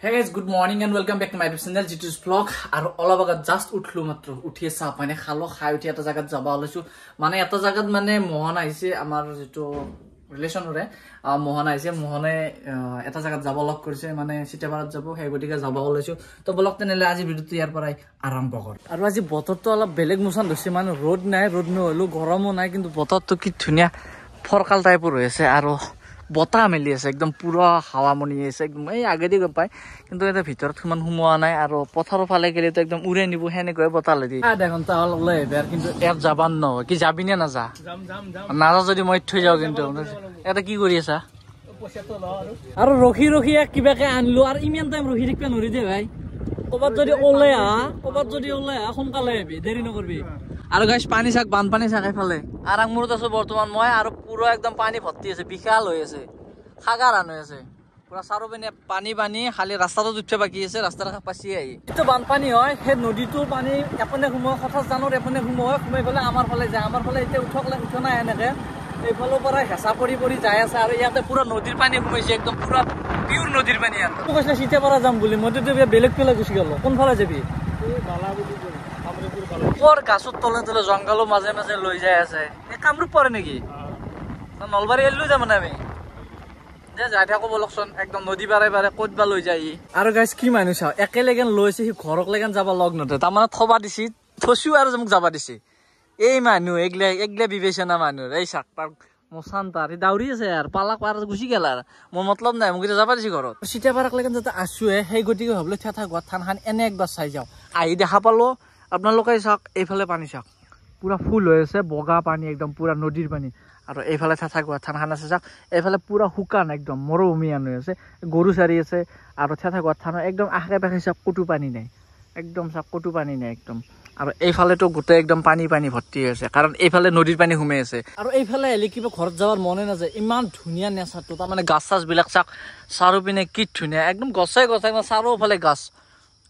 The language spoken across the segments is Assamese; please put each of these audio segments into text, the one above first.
Hey guys, good morning and welcome back to my YouTube channel Jitu's vlog. আৰু অলপ আগত জাস্ট উঠলো মাত্ৰ উঠি চাহ পানী খালো খাই উঠি এটা জায়গাত যাব ওলাইছো মানে এটা জায়গাত মানে মোহন আহিছে আমাৰ যেটো ৰিলেশনৰে মোহন আহিছে মোহনে এটা জায়গাত যাব লগ কৰিছে মানে সিটেবাৰত যাব সেই গটিকে যাব ওলাইছো তো ব্লগ তেনেলে আজি ভিডিওটো ইয়াৰ পৰাই আৰম্ভ কৰ আৰু আজি বতৰটো অলপ বেলেগ মোছন হৈছে মানে ৰ'দ নাই ৰ'দ নহলো গৰমো নাই কিন্তু বতৰটো কি ধুনিয়া ফৰকাল টাইপৰ হৈছে আৰু বতা মেলি আছে একদম পুরা হাওয়া মনি আছে একদম এই আগে দি গম পাই কিন্তু এটা ভিতৰত কিমান হুমোৱা নাই আৰু পথাৰৰ ফালে গেলে তো একদম উৰে নিব হেনে কয় বতা লাগি আধা ঘন্টা হল ওলাই এবাৰ কিন্তু এর যাবান ন কি যাবি না যা নাজা যদি মই থৈ যাও কিন্তু এটা কি কৰি আছা আৰু ৰখি ৰখি কিবাকে আনলো আৰু ইমান টাইম ৰখি থাকিব নৰি দে ভাই কবাত যদি ওলাই সোনকালে আহিবি দেৰি নকৰবি আৰু গাইস পানী চাক বানপানী চাক এফালে আৰ আংমুৰত আছে বৰ্তমান মই আৰু পুৰো একদম পানী ভৰ্তি আছে বিশাল হৈ আছে খাগাৰান হৈ আছে পুৰা চাৰোপিনে পানী পানী খালি ৰাস্তাটো উঠে বাকি আছে ৰাস্তাৰ কাষ পাছি আহি এটো বানপানী হয় হে নদীটো পানী এপনে ঘুমো কথা জানৰ এপনে ঘুমো হয় ঘুমাই গলে আমাৰ ফালে যায় আমাৰ ফালে এতিয়া উঠকলে উঠ নাই এনেকে এইফালৰ পৰা হেঁচা পৰি যায় আছে আৰু ইয়াতে পুৰা নদীৰ পানী ঘুমাইছে একদম পুৰা পিওৰ নদীৰ পানী আৰু কৈছে সিতে পৰা যাম বুলি মইতো বেলেগ পেলা গুছি গেল কোন ফালে যাবি এই বালাগুটি ওর গাছৰ তলে তলে জঙ্গলৰ মাজে মাজে লৈ যায় আছে এই কামৰূপ পৰে নেকি নলবাৰী এল্লু যাম না আমি যে যাই থাকো বলকচোন একদম নদী বাৰে বাৰে ক'তবা লৈ যায় আৰু গাইস কি মানুহ চাও একেলেগেন লৈছে সি ঘৰক লেগেন যাব লগ নতে তাৰমানে থবা দিছি থসিও আৰু মোক যাবা দিছি এই মানুহ এগলে বিবেচনা মানুহ এই চাক তাৰ মোছান তাৰ দাউৰি আছে আৰ পালা পাৰ গুছি গেল আৰ মোৰ মতলব নাই মোক যাবা দিছি ঘৰত সিটা পাৰাক লেগেন যাতে আছুৱে সেই গতিকে ভাবলে থেথা গত থানখান এনে একবাৰ চাই যাও আহি দেখা পালো আপোনালোকে চাওক এইফালে পানী চাওক পুরা ফুল হৈ আছে বগা পানী একদম পুরা নদীৰ পানী আৰু এইফালে থাথা গুৱা থানখান আছে চাওক এইফালে পুৰা শুকান একদম মৰুভূমিয়ান হৈ আছে গৰু চাৰি আছে আৰু থাথা গুৱা থান একদম আশে পাশে চাওক কটু পানী নাই একদম চাওক কটু পানী নাই একদম আৰু এইফালে তো গোটে একদম পানী ভৰ্তি আছে কাৰণ এইফালে নদীৰ পানী ঘুমে আছে আৰু এইফালে এলি কিবা ঘৰত যাবৰ মনে নাযায় ইমান ধুনিয়া নেচাৰটো তাৰমানে গাছ চাছ বিলাক চাওক চাৰিওপিনে কি ধুনিয়া একদম গছে একদম চাৰিওফালে গাছ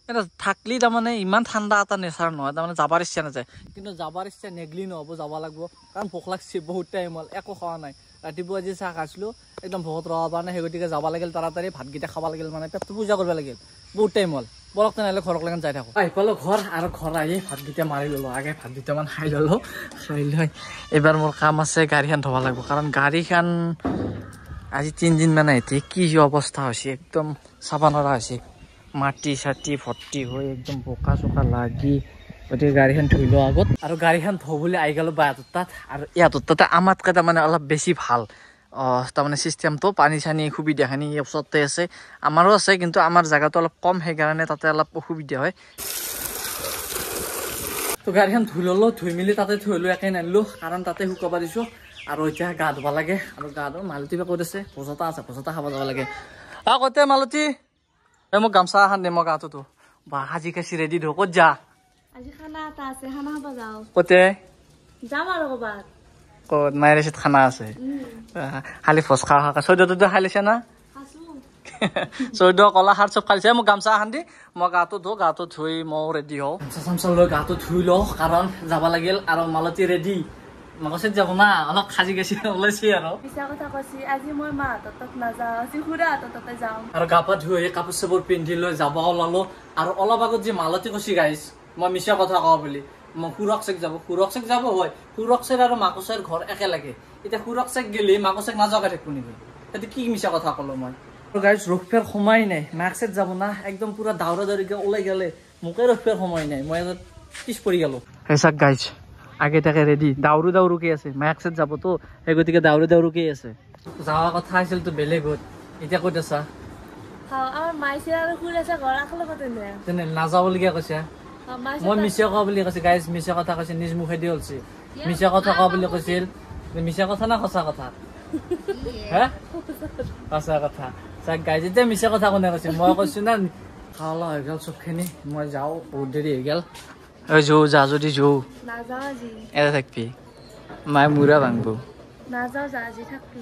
এটা থাকলি তাৰমানে ইমান ঠাণ্ডা এটা নেচাৰ নহয় তাৰমানে যাবাৰ ইচ্ছা নাযায় কিন্তু যাবাৰ ইচ্ছা নেগলি নহ'ব যাব লাগিব কাৰণ ভোক লাগছে বহুত টাইম হ'ল একো খোৱা নাই ৰাতিপুৱা আজি চাহ খাইছিলোঁ একদম ভোকত ৰহা পৰা নাই সেই গতিকে যাব লাগিল তাড়াতাড়ি ভাতকেইটা খাব লাগিল মানে পেটটো পূজা কৰিব লাগিল বহুত টাইম হ'ল বলক তেনেহ'লে ঘৰক লেগেন যাই থাকোঁ আহি পালোঁ ঘৰ আৰু ঘৰ আহি ভাতকেইটা মাৰি ল'লোঁ আগে ভাত দুটামান খাই ল'লোঁ খাই লৈ এইবাৰ মোৰ কাম আছে গাড়ীখন ধোব লাগিব কাৰণ গাড়ীখন আজি 3 দিন মানে এতিয়া কি অৱস্থা হৈছে একদম চাব নোৱাৰা হৈছে মাটি চাটি ভৰ্তি হৈ একদম বোকা চোকা লাগি গতিকে গাড়ীখন ধুই লোৱা আগত আৰু গাড়ীখন ধুবলৈ আহি গ'লো বাহঁতৰ তাত আৰু ইয়াতৰ তাতে আমাতকৈ তাৰমানে অলপ বেছি ভাল তাৰমানে চিষ্টেমটো পানী চানী সুবিধাখিনি ওচৰতে আছে আমাৰো আছে কিন্তু আমাৰ জেগাটো অলপ কম সেইকাৰণে তাতে অলপ অসুবিধা হয় তো গাড়ীখন ধুই ল'লোঁ ধুই মেলি তাতে থৈ লৈ একে নানিলোঁ কাৰণ তাতে শুকাব দিছোঁ আৰু এতিয়া গা ধুব লাগে আৰু গা ধুব মালতী বা ক'ত আছে ভোজতা আছে ভোজতা খাব যাব লাগে কতে মালতী এই মোক গামছা এখন দে মই গাটোতো বা সাজি কাচি ৰেডি ধো ক'ত যা আজি খানা এটা আছে খানা খাব যাও ক'তে যাম আৰু ক'বাত ক'ত মায়েৰ ৰেচিত খানা আছে খালি ভোজ খোৱা চৈধ্যটো খাই লৈছে না চৈধ্য কলা সাৰ চব খাইছে মোক গামছা এখন দি মই গাটো ধো গাটো ধুই মই ৰেডি হওঁ গামছা চামচা লৈ গাটো ধুই লওঁ কাৰণ যাব লাগিল আৰু মালতী ৰেডি মাকচেত যাব না অলপ সাজি কাচি ওলাইছে আৰু পিছা কথা কৈছি আজি মই মাহঁতৰ তাত নাযাওঁ আজি খুৰাহঁতৰ তাতে যাম আৰু গা পা ধুই কাপোৰ চাপোৰ পিন্ধি লৈ যাব ওলালো আৰু অলপ আগত যে মালতী কৈছি গাইছ মই মিছা কথা কওঁ বুলি মই সুৰক্ষক যাব হয় সুৰক্ষক আৰু মাকচেৰ ঘৰ একেলগে এতিয়া সুৰক্ষক গেলি মাকচেক নাযাকে থাকবো নেকি সেইটো কি মিছা কথা ক'লো মই গাইছ ৰখফেৰ সময় নাই মাকচেত যাব না একদম পুৰা দাউৰা দাউৰিকে ওলাই গেলে মোকে ৰখফেৰ সময় নাই মই পিছ পৰি গেলো হেচাক গাইছ আগে তাকে ৰেডি দাউৰুকে আছে মাকচেত যাবতো সেই গতিকে দাউৰুকে আছে যাওয়া কথা আছিল তো বেলেগত এতিয়া ক'ত আছা আমাৰ মাইছে আৰু খুৰাছে ঘৰ আখলগতে নে তেনে নাযাবলগীয়া কৈছে মই মিছা কোৱা বুলি কৈছে গাইজ মিছা কথা কৈছে নিজ মুখেদি ওলছে মিছা কথা কোৱা বুলি কৈছিল মিছা কথা না সঁচা কথা হে সঁচা কথা চাক গাইজ এতিয়া মিছা কথা কোনে কৈছে মই কৈছো না খাওয়া হৈ গ'ল চবখিনি মই যাওঁ বহুত দেৰি হৈ গ'ল যা যদি নাযাওঁ আজি এটা থাকবি মায়ে মূৰা ভাঙব নাযাওঁ যা আজি থাকবি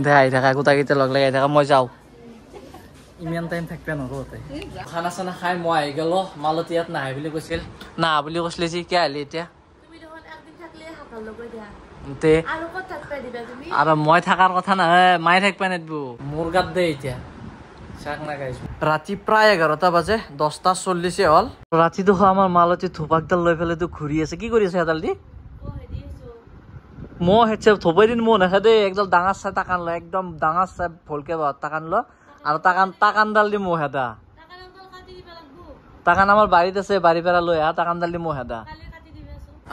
দে আহি থাকা গোটাকেইটা লগ লাগি আহি থাকা মই যাওঁ ইমান টাইম থাকবে নৰতে খানা চানা খাই মই আহি গ'লো মালতী ইয়াত নাহে বুলি কৈছিল নাহা বুলি কৈছিলে যে কিয় আহিলি এতিয়া তুমি দেখোন একদিন থাকলে হাতৰ লগত দিয়া তে আৰু ক'ত থাকবা দিবা তুমি আৰু মই থাকাৰ কথা নহয় মায়ে থাকবা নেদব মোৰ গাত দে এতিয়া শাক না গাইছ রাতি প্রায় 11টা বাজে 10:40 হল রাতি দেখো আমার মালতী থোপাকডাল লৈ ফেলে তো ঘুরি আছে কি কৰি আছে এডাল দি মো হেছে থোপাই দিন মো নাখা দে একদম ডাঙৰ চাই টাকান ল একদম ডাঙৰ চাই ভলকে টাকান ল আৰু টাকানডাল দি মো হেদা টাকান আমাৰ বাৰীত আছে বাৰী পেৰা লৈ আহা টাকানডাল দি মো হেদা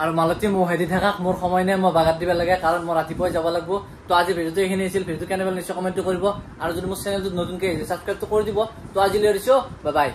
আৰু মালতী মো হেদি থাকাক মোৰ সময় নাই মই বাগাত দিব লাগে কাৰণ মই ৰাতিপুৱাই যাব লাগিব তো আজি ভিডিওটো এইখিনি আছিল ভিডিওটো কেনে পালে নিশ্চয় কমেন্ট কৰিব আৰু যদি মোৰ চেনেলটো নতুনকৈ সাবস্ক্ৰাইব কৰি দিব তো আজিলৈ এৰিছো বাই বাই